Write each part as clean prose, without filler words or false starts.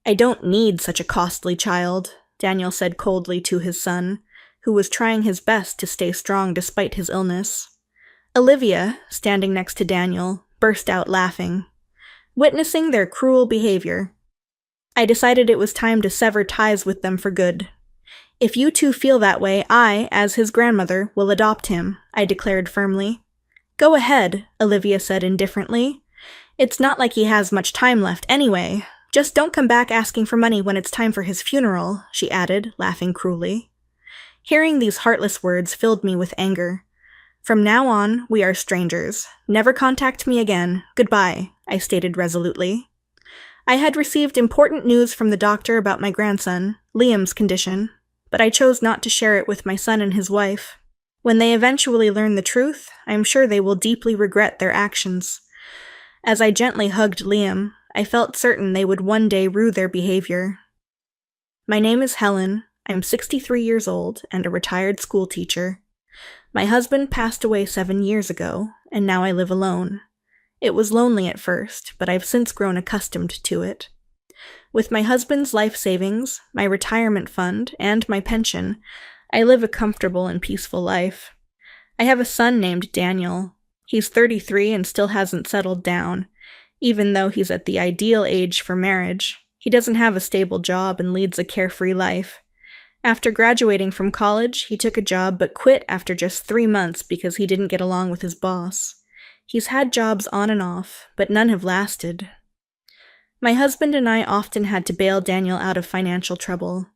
"I don't need such a costly child," Daniel said coldly to his son, who was trying his best to stay strong despite his illness. Olivia, standing next to Daniel, burst out laughing. Witnessing their cruel behavior, I decided it was time to sever ties with them for good. "If you two feel that way, I, as his grandmother, will adopt him," I declared firmly. "Go ahead," Olivia said indifferently. "It's not like he has much time left anyway. Just don't come back asking for money when it's time for his funeral," she added, laughing cruelly. Hearing these heartless words filled me with anger. "From now on, we are strangers. Never contact me again. Goodbye," I stated resolutely. I had received important news from the doctor about my grandson, Liam's condition, but I chose not to share it with my son and his wife. When they eventually learn the truth, I am sure they will deeply regret their actions. As I gently hugged Liam, I felt certain they would one day rue their behavior. My name is Helen. I'm 63 years old and a retired school teacher. My husband passed away 7 years ago, and now I live alone. It was lonely at first, but I've since grown accustomed to it. With my husband's life savings, my retirement fund, and my pension, I live a comfortable and peaceful life. I have a son named Daniel. He's 33 and still hasn't settled down, even though he's at the ideal age for marriage. He doesn't have a stable job and leads a carefree life. After graduating from college, he took a job but quit after just 3 months because he didn't get along with his boss. He's had jobs on and off, but none have lasted. My husband and I often had to bail Daniel out of financial trouble.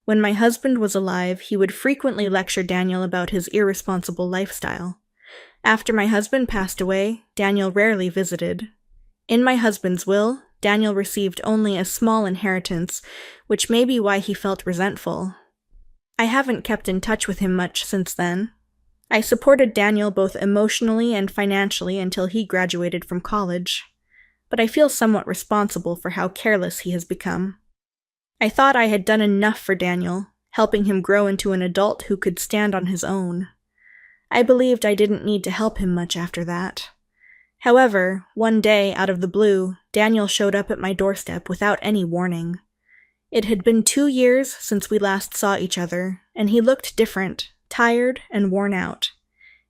When my husband was alive, he would frequently lecture Daniel about his irresponsible lifestyle. After my husband passed away, Daniel rarely visited. In my husband's will, Daniel received only a small inheritance, which may be why he felt resentful. I haven't kept in touch with him much since then. I supported Daniel both emotionally and financially until he graduated from college, but I feel somewhat responsible for how careless he has become. I thought I had done enough for Daniel, helping him grow into an adult who could stand on his own. I believed I didn't need to help him much after that. However, one day, out of the blue, Daniel showed up at my doorstep without any warning. It had been 2 years since we last saw each other, and he looked different, tired and worn out.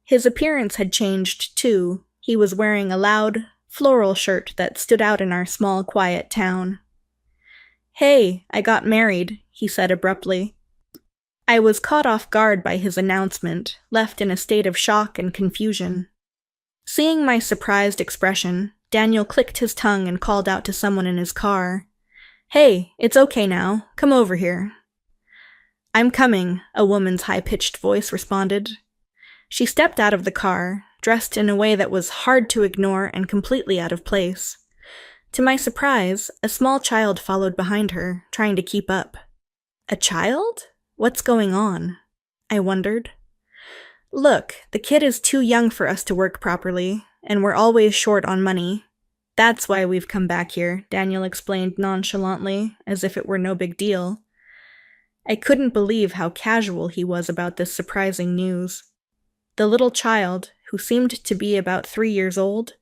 His appearance had changed, too. He was wearing a loud, floral shirt that stood out in our small, quiet town. "Hey, I got married," he said abruptly. I was caught off guard by his announcement, left in a state of shock and confusion. Seeing my surprised expression, Daniel clicked his tongue and called out to someone in his car. "Hey, it's okay now. Come over here." "I'm coming," a woman's high-pitched voice responded. She stepped out of the car, dressed in a way that was hard to ignore and completely out of place. To my surprise, a small child followed behind her, trying to keep up. A child? What's going on? I wondered. "Look, the kid is too young for us to work properly, and we're always short on money. That's why we've come back here," Daniel explained nonchalantly, as if it were no big deal. I couldn't believe how casual he was about this surprising news. The little child, who seemed to be about 3 years old,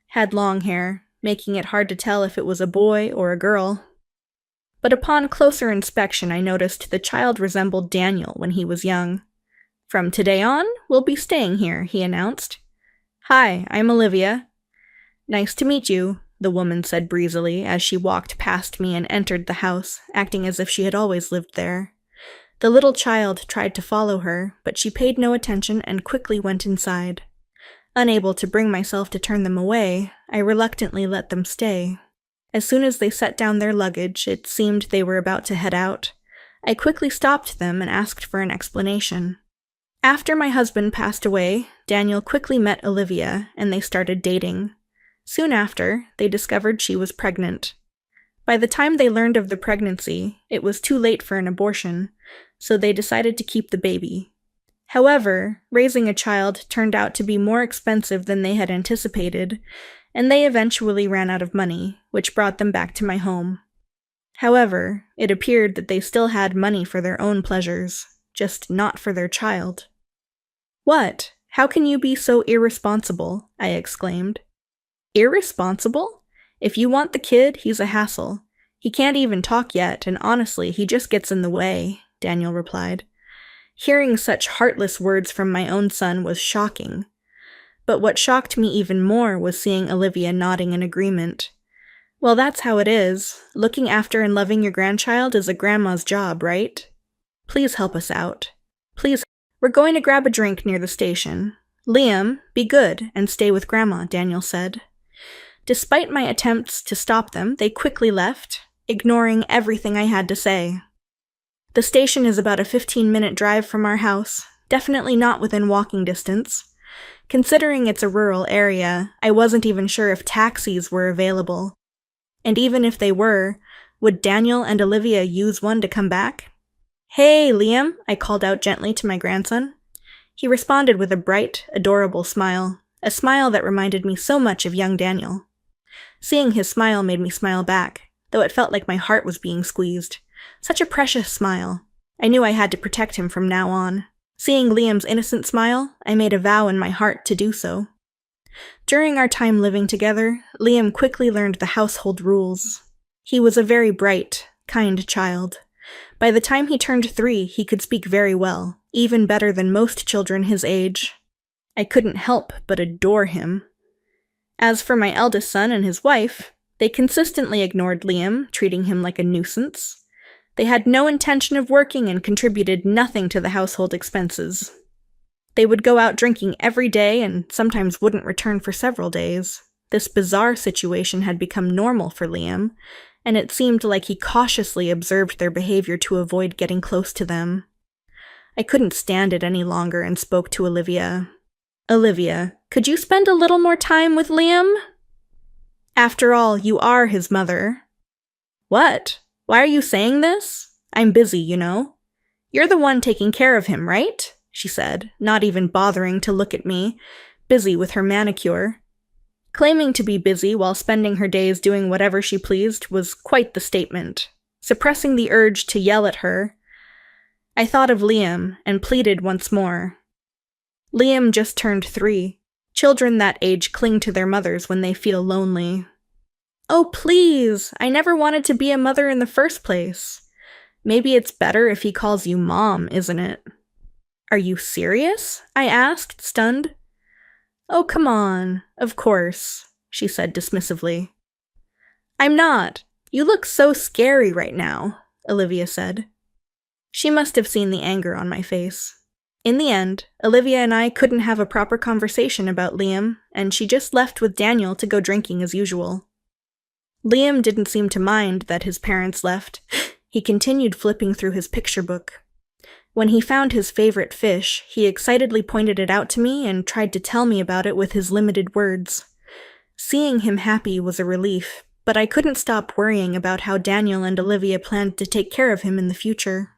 had long hair, making it hard to tell if it was a boy or a girl. But upon closer inspection, I noticed the child resembled Daniel when he was young. "From today on, we'll be staying here," he announced. "Hi, I'm Olivia." "Nice to meet you," the woman said breezily as she walked past me and entered the house, acting as if she had always lived there. The little child tried to follow her, but she paid no attention and quickly went inside. Unable to bring myself to turn them away, I reluctantly let them stay. As soon as they set down their luggage, it seemed they were about to head out. I quickly stopped them and asked for an explanation. After my husband passed away, Daniel quickly met Olivia, and they started dating. Soon after, they discovered she was pregnant. By the time they learned of the pregnancy, it was too late for an abortion, so they decided to keep the baby. However, raising a child turned out to be more expensive than they had anticipated, and they eventually ran out of money, which brought them back to my home. However, it appeared that they still had money for their own pleasures, just not for their child. "What? How can you be so irresponsible?" I exclaimed. "Irresponsible? If you want the kid, he's a hassle. He can't even talk yet, and honestly, he just gets in the way, Daniel replied. Hearing such heartless words from my own son was shocking. But what shocked me even more was seeing Olivia nodding in agreement. Well, that's how it is. Looking after and loving your grandchild is a grandma's job, right? Please help us out. Please. We're going to grab a drink near the station. Liam, be good and stay with Grandma, Daniel said. Despite my attempts to stop them, they quickly left, ignoring everything I had to say. The station is about a 15-minute drive from our house, definitely not within walking distance. Considering it's a rural area, I wasn't even sure if taxis were available. And even if they were, would Daniel and Olivia use one to come back? Hey, Liam, I called out gently to my grandson. He responded with a bright, adorable smile, a smile that reminded me so much of young Daniel. Seeing his smile made me smile back, though it felt like my heart was being squeezed. Such a precious smile. I knew I had to protect him from now on. Seeing Liam's innocent smile, I made a vow in my heart to do so. During our time living together, Liam quickly learned the household rules. He was a very bright, kind child. By the time he turned 3, he could speak very well, even better than most children his age. I couldn't help but adore him. As for my eldest son and his wife, they consistently ignored Liam, treating him like a nuisance. They had no intention of working and contributed nothing to the household expenses. They would go out drinking every day and sometimes wouldn't return for several days. This bizarre situation had become normal for Liam, and it seemed like he cautiously observed their behavior to avoid getting close to them. I couldn't stand it any longer and spoke to Olivia. Olivia, could you spend a little more time with Liam? After all, you are his mother. What? Why are you saying this? I'm busy, you know. You're the one taking care of him, right? She said, not even bothering to look at me, busy with her manicure. Claiming to be busy while spending her days doing whatever she pleased was quite the statement. Suppressing the urge to yell at her, I thought of Liam and pleaded once more. Liam just turned 3. Children that age cling to their mothers when they feel lonely. Oh, please! I never wanted to be a mother in the first place. Maybe it's better if he calls you Mom, isn't it? Are you serious? I asked, stunned. Oh, come on. Of course, she said dismissively. I'm not. You look so scary right now, Olivia said. She must have seen the anger on my face. In the end, Olivia and I couldn't have a proper conversation about Liam, and she just left with Daniel to go drinking as usual. Liam didn't seem to mind that his parents left. He continued flipping through his picture book. When he found his favorite fish, he excitedly pointed it out to me and tried to tell me about it with his limited words. Seeing him happy was a relief, but I couldn't stop worrying about how Daniel and Olivia planned to take care of him in the future.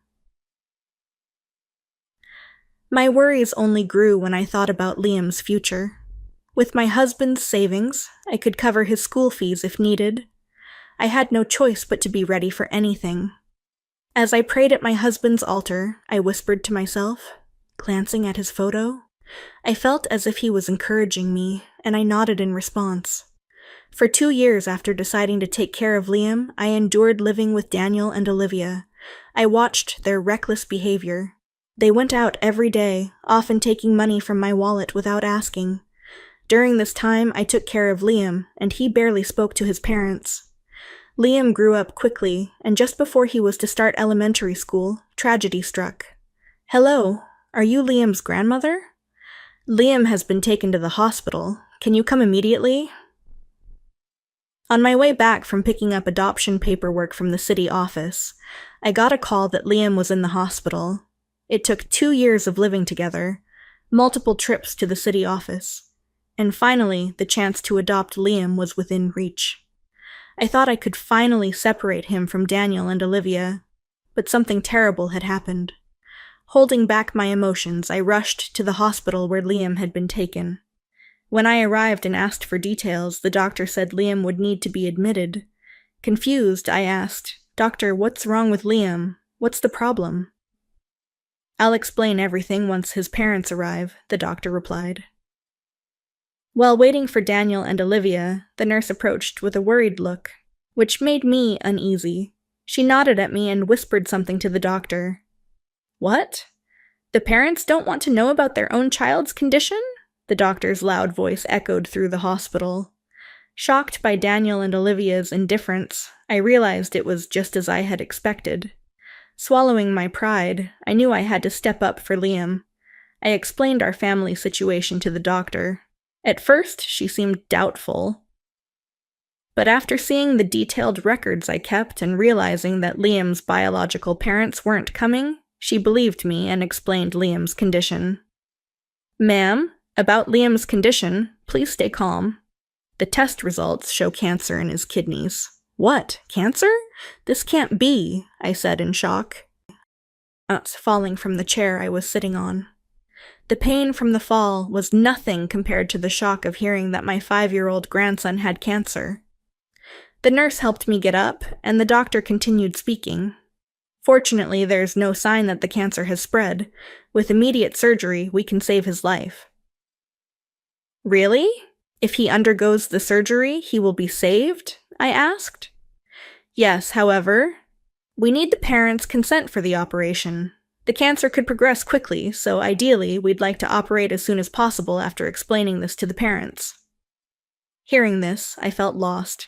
My worries only grew when I thought about Liam's future. With my husband's savings, I could cover his school fees if needed. I had no choice but to be ready for anything. As I prayed at my husband's altar, I whispered to myself, glancing at his photo. I felt as if he was encouraging me, and I nodded in response. For 2 years after deciding to take care of Liam, I endured living with Daniel and Olivia. I watched their reckless behavior. They went out every day, often taking money from my wallet without asking. During this time, I took care of Liam, and he barely spoke to his parents. Liam grew up quickly, and just before he was to start elementary school, tragedy struck. Hello, are you Liam's grandmother? Liam has been taken to the hospital. Can you come immediately? On my way back from picking up adoption paperwork from the city office, I got a call that Liam was in the hospital. It took 2 years of living together, multiple trips to the city office, and finally, the chance to adopt Liam was within reach. I thought I could finally separate him from Daniel and Olivia, but something terrible had happened. Holding back my emotions, I rushed to the hospital where Liam had been taken. When I arrived and asked for details, the doctor said Liam would need to be admitted. Confused, I asked, "Doctor, what's wrong with Liam? What's the problem?" "I'll explain everything once his parents arrive," the doctor replied. While waiting for Daniel and Olivia, the nurse approached with a worried look. which made me uneasy. She nodded at me and whispered something to the doctor. "What? The parents don't want to know about their own child's condition?" The doctor's loud voice echoed through the hospital. Shocked by Daniel and Olivia's indifference, I realized it was just as I had expected. Swallowing my pride, I knew I had to step up for Liam. I explained our family situation to the doctor. At first, she seemed doubtful. But after seeing the detailed records I kept and realizing that Liam's biological parents weren't coming, she believed me and explained Liam's condition. "Ma'am, about Liam's condition, please stay calm. The test results show cancer in his kidneys." "What? Cancer? This can't be," I said in shock. Falling from the chair I was sitting on. The pain from the fall was nothing compared to the shock of hearing that my 5-year-old grandson had cancer. The nurse helped me get up, and the doctor continued speaking. "Fortunately, there's no sign that the cancer has spread. With immediate surgery, we can save his life." "Really? If he undergoes the surgery, he will be saved?" I asked. "Yes, however, we need the parents' consent for the operation. The cancer could progress quickly, so ideally, we'd like to operate as soon as possible after explaining this to the parents." Hearing this, I felt lost.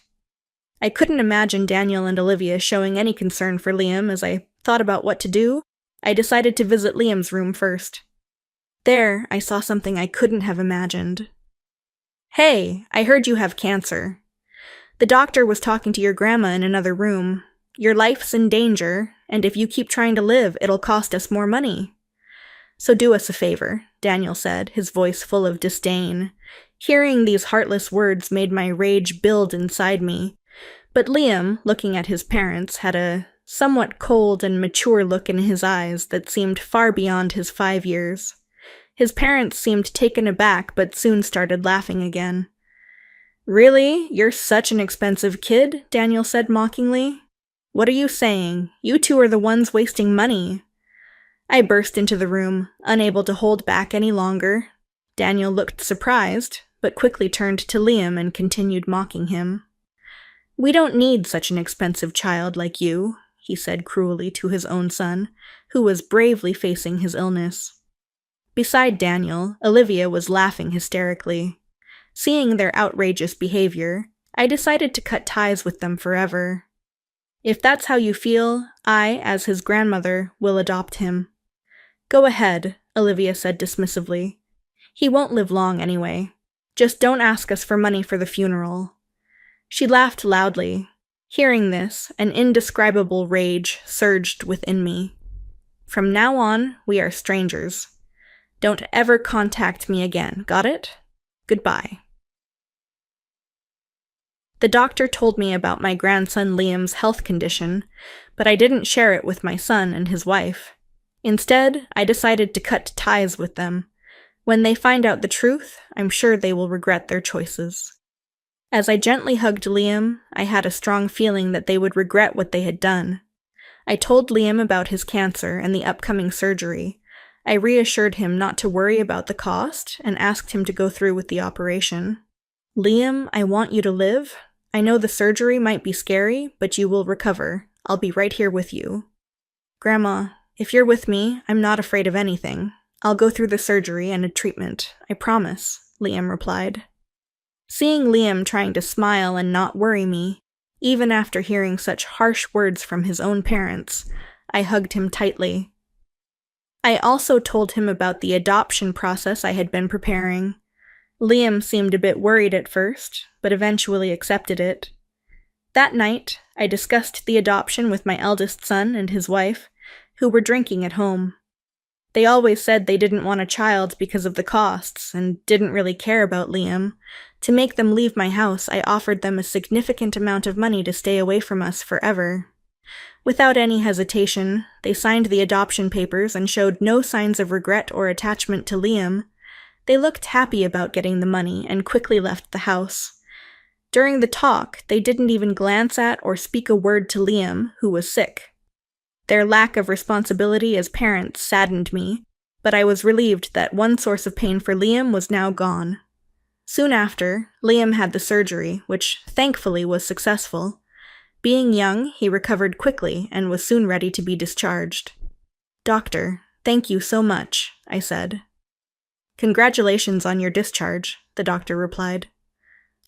I couldn't imagine Daniel and Olivia showing any concern for Liam. As I thought about what to do, I decided to visit Liam's room first. There, I saw something I couldn't have imagined. "Hey, I heard you have cancer. The doctor was talking to your grandma in another room. Your life's in danger, and if you keep trying to live, it'll cost us more money. So do us a favor," Daniel said, his voice full of disdain. Hearing these heartless words made my rage build inside me. But Liam, looking at his parents, had a somewhat cold and mature look in his eyes that seemed far beyond his 5 years. His parents seemed taken aback, but soon started laughing again. "Really? You're such an expensive kid?" Daniel said mockingly. "What are you saying? You two are the ones wasting money." I burst into the room, unable to hold back any longer. Daniel looked surprised, but quickly turned to Liam and continued mocking him. "We don't need such an expensive child like you," he said cruelly to his own son, who was bravely facing his illness. Beside Daniel, Olivia was laughing hysterically. Seeing their outrageous behavior, I decided to cut ties with them forever. "If that's how you feel, I, as his grandmother, will adopt him." "Go ahead," Olivia said dismissively. "He won't live long anyway. Just don't ask us for money for the funeral." She laughed loudly. Hearing this, an indescribable rage surged within me. "From now on, we are strangers. Don't ever contact me again, got it? Goodbye." The doctor told me about my grandson Liam's health condition, but I didn't share it with my son and his wife. Instead, I decided to cut ties with them. When they find out the truth, I'm sure they will regret their choices. As I gently hugged Liam, I had a strong feeling that they would regret what they had done. I told Liam about his cancer and the upcoming surgery. I reassured him not to worry about the cost and asked him to go through with the operation. "Liam, I want you to live. I know the surgery might be scary, but you will recover. I'll be right here with you." "Grandma, if you're with me, I'm not afraid of anything. I'll go through the surgery and a treatment, I promise," Liam replied. Seeing Liam trying to smile and not worry me, even after hearing such harsh words from his own parents, I hugged him tightly. I also told him about the adoption process I had been preparing. Liam seemed a bit worried at first, but eventually accepted it. That night, I discussed the adoption with my eldest son and his wife, who were drinking at home. They always said they didn't want a child because of the costs and didn't really care about Liam. To make them leave my house, I offered them a significant amount of money to stay away from us forever. Without any hesitation, they signed the adoption papers and showed no signs of regret or attachment to Liam. They looked happy about getting the money and quickly left the house. During the talk, they didn't even glance at or speak a word to Liam, who was sick. Their lack of responsibility as parents saddened me, but I was relieved that one source of pain for Liam was now gone. Soon after, Liam had the surgery, which thankfully was successful. Being young, he recovered quickly and was soon ready to be discharged. "Doctor, thank you so much," I said. "Congratulations on your discharge," the doctor replied.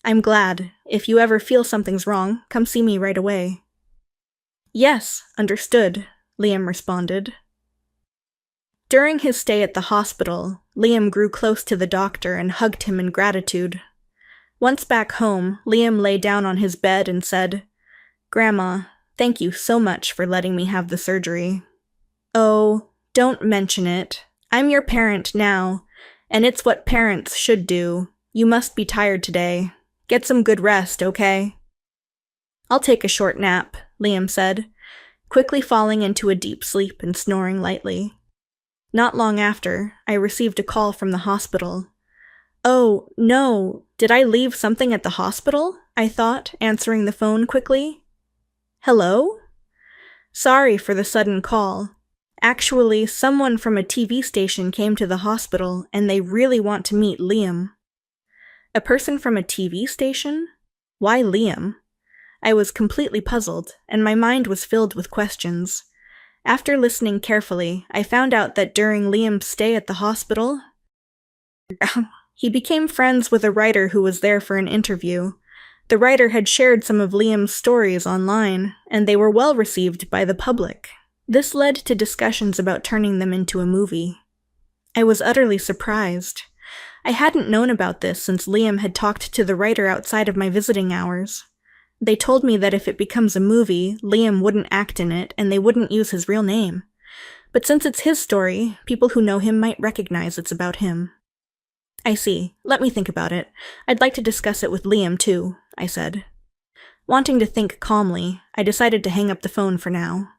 "I'm glad. If you ever feel something's wrong, come see me right away." "Yes, understood," Liam responded. During his stay at the hospital, Liam grew close to the doctor and hugged him in gratitude. Once back home, Liam lay down on his bed and said, "Grandma, thank you so much for letting me have the surgery." "Oh, don't mention it. I'm your parent now, and it's what parents should do. You must be tired today. Get some good rest, okay?" "I'll take a short nap," Liam said, quickly falling into a deep sleep and snoring lightly. Not long after, I received a call from the hospital. "Oh, no, did I leave something at the hospital?" I thought, answering the phone quickly. "Hello?" "Sorry for the sudden call. Actually, someone from a TV station came to the hospital, and they really want to meet Liam." A person from a TV station? Why Liam? I was completely puzzled, and my mind was filled with questions. After listening carefully, I found out that during Liam's stay at the hospital, he became friends with a writer who was there for an interview. The writer had shared some of Liam's stories online, and they were well received by the public. This led to discussions about turning them into a movie. I was utterly surprised. I hadn't known about this since Liam had talked to the writer outside of my visiting hours. They told me that if it becomes a movie, Liam wouldn't act in it and they wouldn't use his real name. But since it's his story, people who know him might recognize it's about him. "I see. Let me think about it. I'd like to discuss it with Liam, too," I said. Wanting to think calmly, I decided to hang up the phone for now.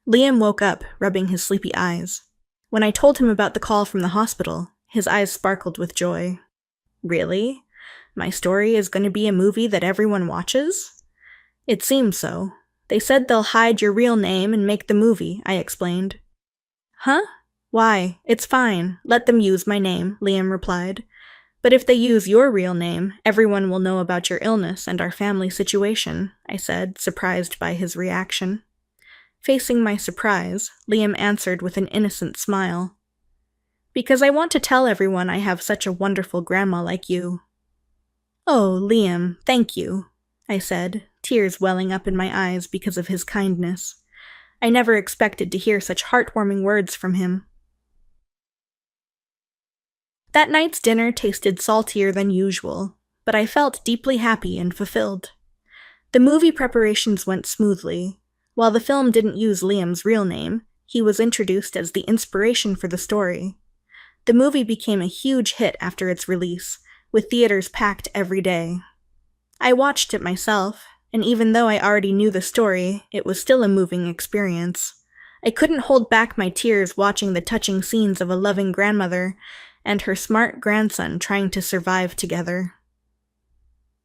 Liam woke up, rubbing his sleepy eyes. When I told him about the call from the hospital, his eyes sparkled with joy. "Really? My story is going to be a movie that everyone watches?" "It seems so. They said they'll hide your real name and make the movie," I explained. "Huh? Why, it's fine. Let them use my name," Liam replied. "But if they use your real name, everyone will know about your illness and our family situation," I said, surprised by his reaction. Facing my surprise, Liam answered with an innocent smile. "Because I want to tell everyone I have such a wonderful grandma like you." "Oh, Liam, thank you," I said, tears welling up in my eyes because of his kindness. I never expected to hear such heartwarming words from him. That night's dinner tasted saltier than usual, but I felt deeply happy and fulfilled. The movie preparations went smoothly. While the film didn't use Liam's real name, he was introduced as the inspiration for the story. The movie became a huge hit after its release, with theaters packed every day. I watched it myself, and even though I already knew the story, it was still a moving experience. I couldn't hold back my tears watching the touching scenes of a loving grandmother and her smart grandson trying to survive together.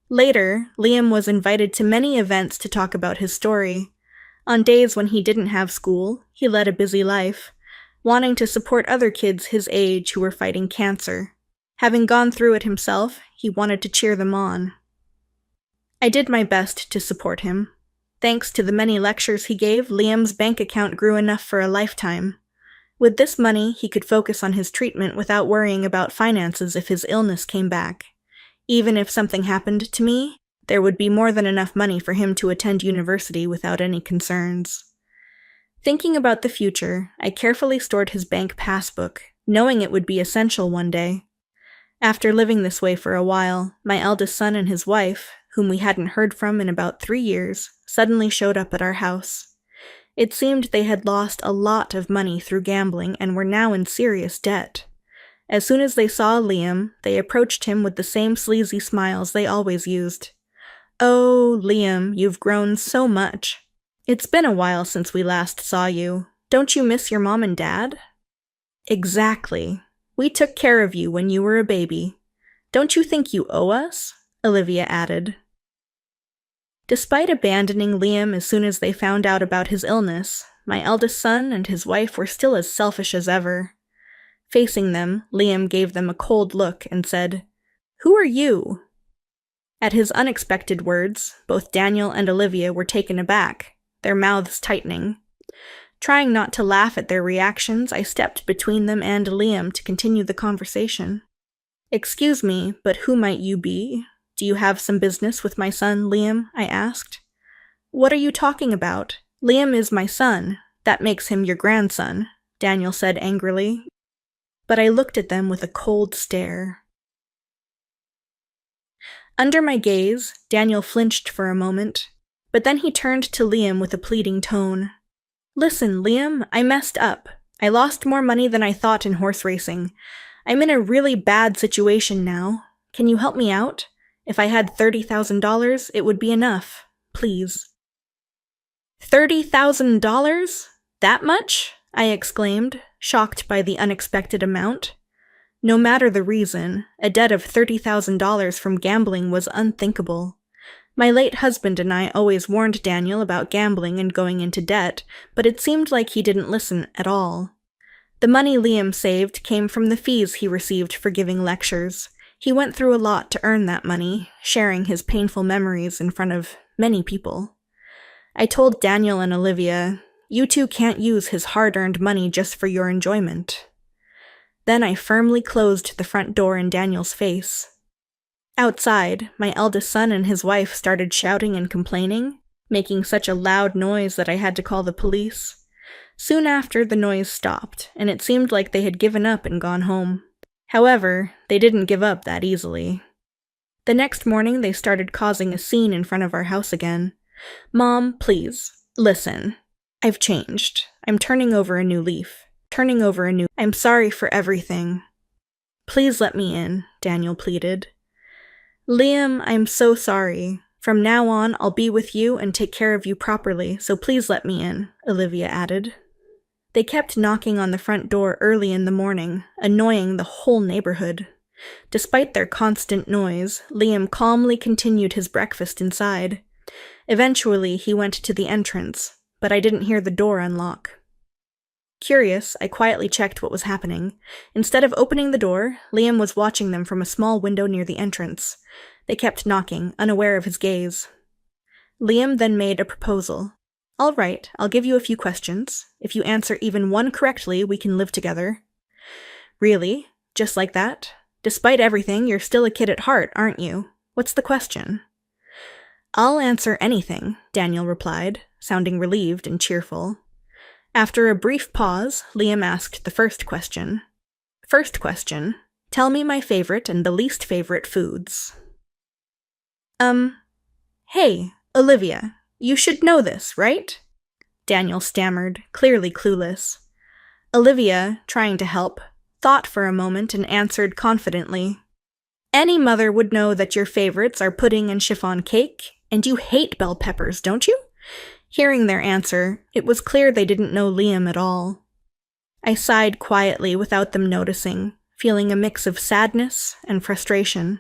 Later, Liam was invited to many events to talk about his story. On days when he didn't have school, he led a busy life, wanting to support other kids his age who were fighting cancer. Having gone through it himself, he wanted to cheer them on. I did my best to support him. Thanks to the many lectures he gave, Liam's bank account grew enough for a lifetime. With this money, he could focus on his treatment without worrying about finances if his illness came back. Even if something happened to me, there would be more than enough money for him to attend university without any concerns. Thinking about the future, I carefully stored his bank passbook, knowing it would be essential one day. After living this way for a while, my eldest son and his wife, whom we hadn't heard from in about 3 years, suddenly showed up at our house. It seemed they had lost a lot of money through gambling and were now in serious debt. As soon as they saw Liam, they approached him with the same sleazy smiles they always used. "Oh, Liam, you've grown so much. It's been a while since we last saw you. Don't you miss your mom and dad?" "Exactly. We took care of you when you were a baby. Don't you think you owe us?" Olivia added. Despite abandoning Liam as soon as they found out about his illness, my eldest son and his wife were still as selfish as ever. Facing them, Liam gave them a cold look and said, "Who are you?" At his unexpected words, both Daniel and Olivia were taken aback, their mouths tightening. Trying not to laugh at their reactions, I stepped between them and Liam to continue the conversation. "Excuse me, but who might you be? Do you have some business with my son, Liam?" I asked. "What are you talking about? Liam is my son. That makes him your grandson," Daniel said angrily. But I looked at them with a cold stare. Under my gaze, Daniel flinched for a moment, but then he turned to Liam with a pleading tone. "Listen, Liam, I messed up. I lost more money than I thought in horse racing. I'm in a really bad situation now. Can you help me out? If I had $30,000, it would be enough. Please." $30,000? That much? I exclaimed, shocked by the unexpected amount. No matter the reason, a debt of $30,000 from gambling was unthinkable. My late husband and I always warned Daniel about gambling and going into debt, but it seemed like he didn't listen at all. The money Liam saved came from the fees he received for giving lectures. He went through a lot to earn that money, sharing his painful memories in front of many people. I told Daniel and Olivia, "You two can't use his hard-earned money just for your enjoyment." Then I firmly closed the front door in Daniel's face. Outside, my eldest son and his wife started shouting and complaining, making such a loud noise that I had to call the police. Soon after, the noise stopped, and it seemed like they had given up and gone home. However, they didn't give up that easily. The next morning, they started causing a scene in front of our house again. "Mom, please, listen. I've changed. I'm turning over a new leaf. I'm sorry for everything. Please let me in," Daniel pleaded. "Liam, I'm so sorry. From now on, I'll be with you and take care of you properly, so please let me in," Olivia added. They kept knocking on the front door early in the morning, annoying the whole neighborhood. Despite their constant noise, Liam calmly continued his breakfast inside. Eventually, he went to the entrance, but I didn't hear the door unlock. Curious, I quietly checked what was happening. Instead of opening the door, Liam was watching them from a small window near the entrance. They kept knocking, unaware of his gaze. Liam then made a proposal. "All right, I'll give you a few questions. If you answer even one correctly, we can live together." "Really? Just like that? Despite everything, you're still a kid at heart, aren't you? What's the question?" "I'll answer anything," Daniel replied, sounding relieved and cheerful. After a brief pause, Liam asked the first question. "First question, tell me my favorite and the least favorite foods." Hey, Olivia, you should know this, right?" Daniel stammered, clearly clueless. Olivia, trying to help, thought for a moment and answered confidently. "Any mother would know that your favorites are pudding and chiffon cake, and you hate bell peppers, don't you?" Hearing their answer, it was clear they didn't know Liam at all. I sighed quietly without them noticing, feeling a mix of sadness and frustration.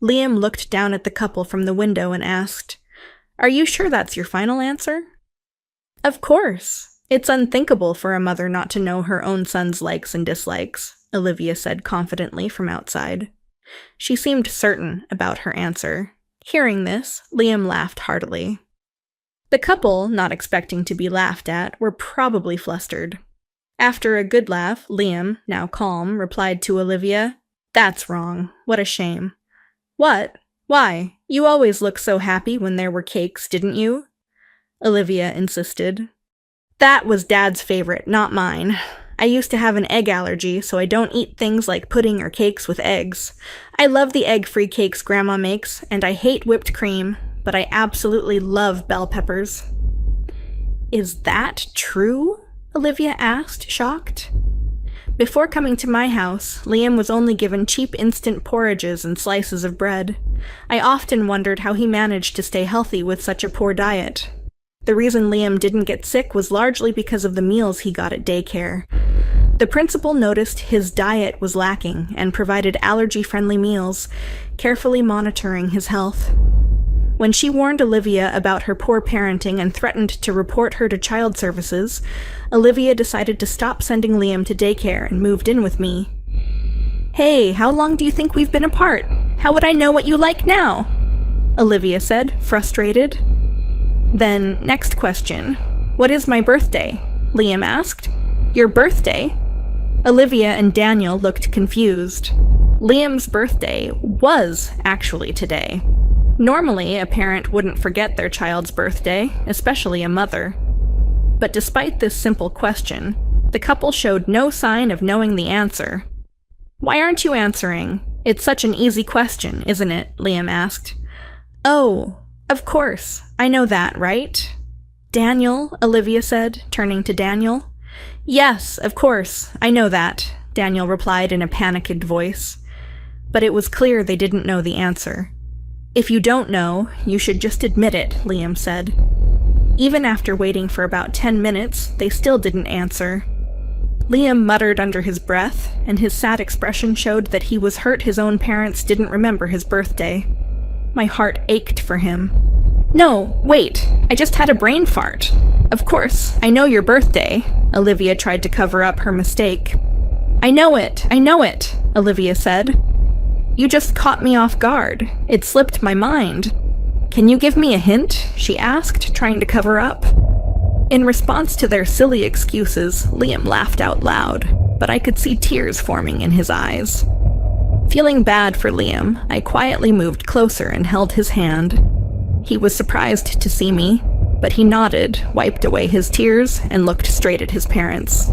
Liam looked down at the couple from the window and asked, "Are you sure that's your final answer?" "Of course. It's unthinkable for a mother not to know her own son's likes and dislikes," Olivia said confidently from outside. She seemed certain about her answer. Hearing this, Liam laughed heartily. The couple, not expecting to be laughed at, were probably flustered. After a good laugh, Liam, now calm, replied to Olivia, "That's wrong. What a shame." "What? Why? You always looked so happy when there were cakes, didn't you?" Olivia insisted. "That was Dad's favorite, not mine. I used to have an egg allergy, so I don't eat things like pudding or cakes with eggs. I love the egg-free cakes Grandma makes, and I hate whipped cream, but I absolutely love bell peppers." "Is that true?" Olivia asked, shocked. Before coming to my house, Liam was only given cheap instant porridges and slices of bread. I often wondered how he managed to stay healthy with such a poor diet. The reason Liam didn't get sick was largely because of the meals he got at daycare. The principal noticed his diet was lacking and provided allergy-friendly meals, carefully monitoring his health. When she warned Olivia about her poor parenting and threatened to report her to child services, Olivia decided to stop sending Liam to daycare and moved in with me. "Hey, how long do you think we've been apart? How would I know what you like now? Olivia said, frustrated. Then, next question. What is my birthday? Liam asked. Your birthday? Olivia and Daniel looked confused. Liam's birthday was actually today. Normally, a parent wouldn't forget their child's birthday, especially a mother. But despite this simple question, the couple showed no sign of knowing the answer. Why aren't you answering? It's such an easy question, isn't it? Liam asked. Oh, of course. I know that, right? Daniel, Olivia said, turning to Daniel. Yes, of course, I know that, Daniel replied in a panicked voice. But it was clear they didn't know the answer. If you don't know, you should just admit it, Liam said. Even after waiting for about 10 minutes, they still didn't answer. Liam muttered under his breath, and his sad expression showed that he was hurt his own parents didn't remember his birthday. My heart ached for him. No, wait, I just had a brain fart. Of course, I know your birthday. Olivia tried to cover up her mistake. I know it, Olivia said. You just caught me off guard. It slipped my mind. Can you give me a hint? She asked, trying to cover up. In response to their silly excuses, Liam laughed out loud, but I could see tears forming in his eyes. Feeling bad for Liam, I quietly moved closer and held his hand. He was surprised to see me, but he nodded, wiped away his tears, and looked straight at his parents.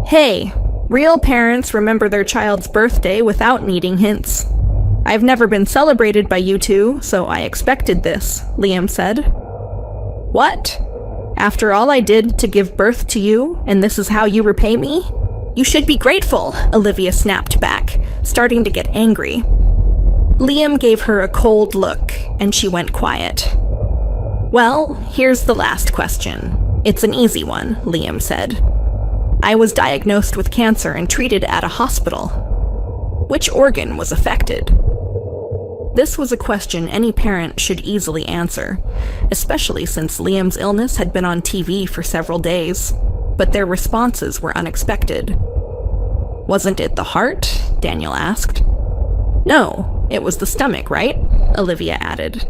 Hey, real parents remember their child's birthday without needing hints. I've never been celebrated by you two, so I expected this, Liam said. What? After all I did to give birth to you, and this is how you repay me? You should be grateful, Olivia snapped back, starting to get angry. Liam gave her a cold look, and she went quiet. Well, here's the last question. It's an easy one, Liam said. I was diagnosed with cancer and treated at a hospital. Which organ was affected? This was a question any parent should easily answer, especially since Liam's illness had been on TV for several days, but their responses were unexpected. Wasn't it the heart? Daniel asked. No, it was the stomach, right? Olivia added.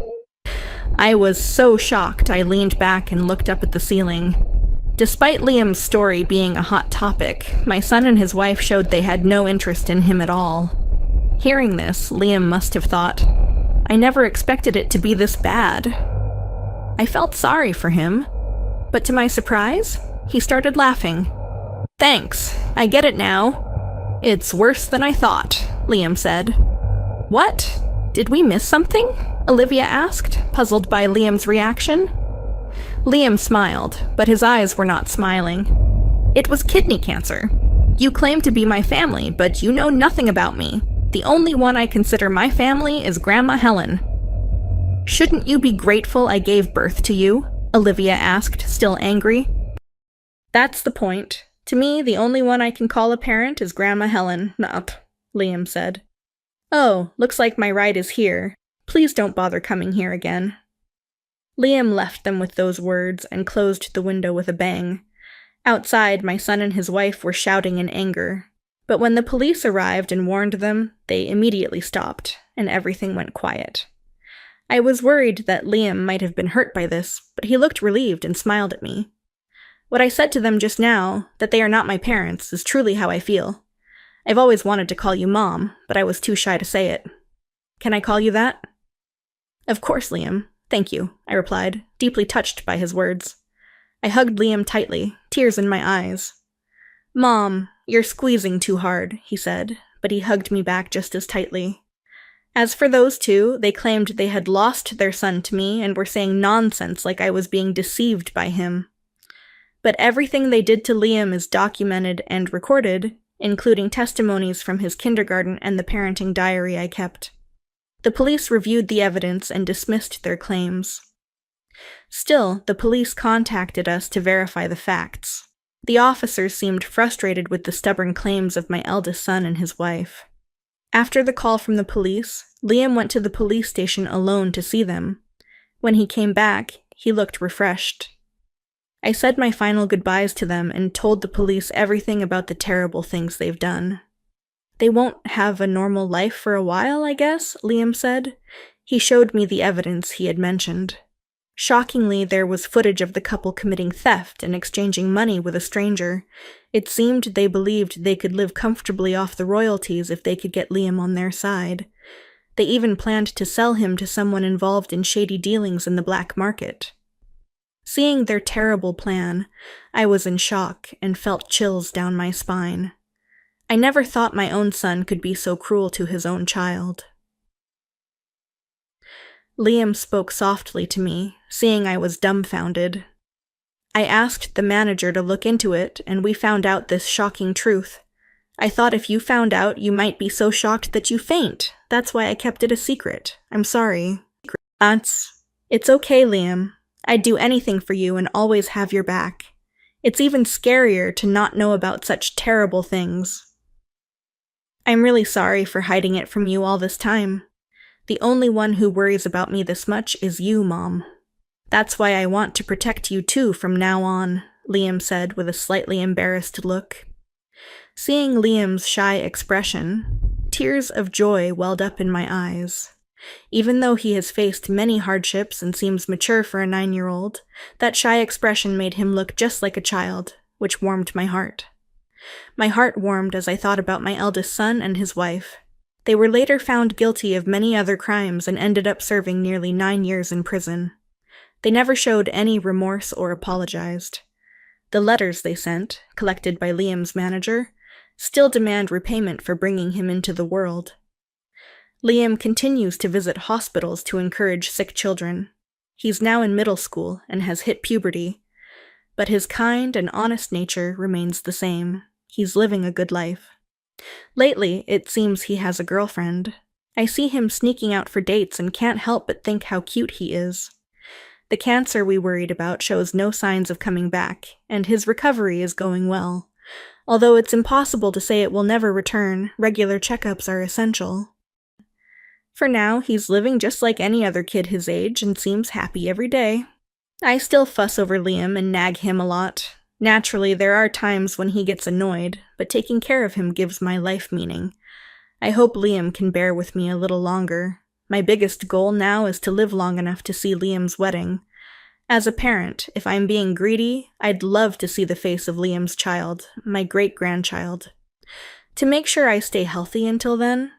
I was so shocked I leaned back and looked up at the ceiling. Despite Liam's story being a hot topic, my son and his wife showed they had no interest in him at all. Hearing this, Liam must have thought, I never expected it to be this bad. I felt sorry for him, but to my surprise, he started laughing. Thanks, I get it now. It's worse than I thought, Liam said. What? Did we miss something? Olivia asked, puzzled by Liam's reaction. Liam smiled, but his eyes were not smiling. It was kidney cancer. You claim to be my family, but you know nothing about me. The only one I consider my family is Grandma Helen. Shouldn't you be grateful I gave birth to you? Olivia asked, still angry. That's the point. To me, the only one I can call a parent is Grandma Helen, not, Liam said. Oh, looks like my ride is here. Please don't bother coming here again. Liam left them with those words and closed the window with a bang. Outside, my son and his wife were shouting in anger. But when the police arrived and warned them, they immediately stopped, and everything went quiet. I was worried that Liam might have been hurt by this, but he looked relieved and smiled at me. What I said to them just now, that they are not my parents, is truly how I feel. I've always wanted to call you Mom, but I was too shy to say it. Can I call you that? Of course, Liam. Thank you, I replied, deeply touched by his words. I hugged Liam tightly, tears in my eyes. Mom, you're squeezing too hard, he said, but he hugged me back just as tightly. As for those two, they claimed they had lost their son to me and were saying nonsense like I was being deceived by him. But everything they did to Liam is documented and recorded, including testimonies from his kindergarten and the parenting diary I kept. The police reviewed the evidence and dismissed their claims. Still, the police contacted us to verify the facts. The officers seemed frustrated with the stubborn claims of my eldest son and his wife. After the call from the police, Liam went to the police station alone to see them. When he came back, he looked refreshed. I said my final goodbyes to them and told the police everything about the terrible things they've done. They won't have a normal life for a while, I guess, Liam said. He showed me the evidence he had mentioned. Shockingly, there was footage of the couple committing theft and exchanging money with a stranger. It seemed they believed they could live comfortably off the royalties if they could get Liam on their side. They even planned to sell him to someone involved in shady dealings in the black market. Seeing their terrible plan, I was in shock and felt chills down my spine. I never thought my own son could be so cruel to his own child. Liam spoke softly to me, seeing I was dumbfounded. I asked the manager to look into it, and we found out this shocking truth. I thought if you found out, you might be so shocked that you faint. That's why I kept it a secret. I'm sorry. It's okay, Liam. I'd do anything for you and always have your back. It's even scarier to not know about such terrible things. I'm really sorry for hiding it from you all this time. The only one who worries about me this much is you, Mom. That's why I want to protect you too from now on, Liam said with a slightly embarrassed look. Seeing Liam's shy expression, tears of joy welled up in my eyes. Even though he has faced many hardships and seems mature for a 9-year-old, that shy expression made him look just like a child, which warmed my heart. My heart warmed as I thought about my eldest son and his wife. They were later found guilty of many other crimes and ended up serving nearly 9 years in prison. They never showed any remorse or apologized. The letters they sent, collected by Liam's manager, still demand repayment for bringing him into the world. Liam continues to visit hospitals to encourage sick children. He's now in middle school and has hit puberty, but his kind and honest nature remains the same. He's living a good life. Lately, it seems he has a girlfriend. I see him sneaking out for dates and can't help but think how cute he is. The cancer we worried about shows no signs of coming back, and his recovery is going well. Although it's impossible to say it will never return, regular checkups are essential. For now, he's living just like any other kid his age and seems happy every day. I still fuss over Liam and nag him a lot. Naturally, there are times when he gets annoyed, but taking care of him gives my life meaning. I hope Liam can bear with me a little longer. My biggest goal now is to live long enough to see Liam's wedding. As a parent, if I'm being greedy, I'd love to see the face of Liam's child, my great-grandchild. To make sure I stay healthy until then,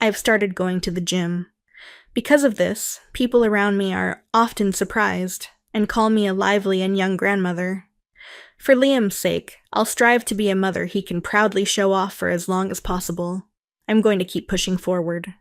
I've started going to the gym. Because of this, people around me are often surprised and call me a lively and young grandmother. For Liam's sake, I'll strive to be a mother he can proudly show off for as long as possible. I'm going to keep pushing forward.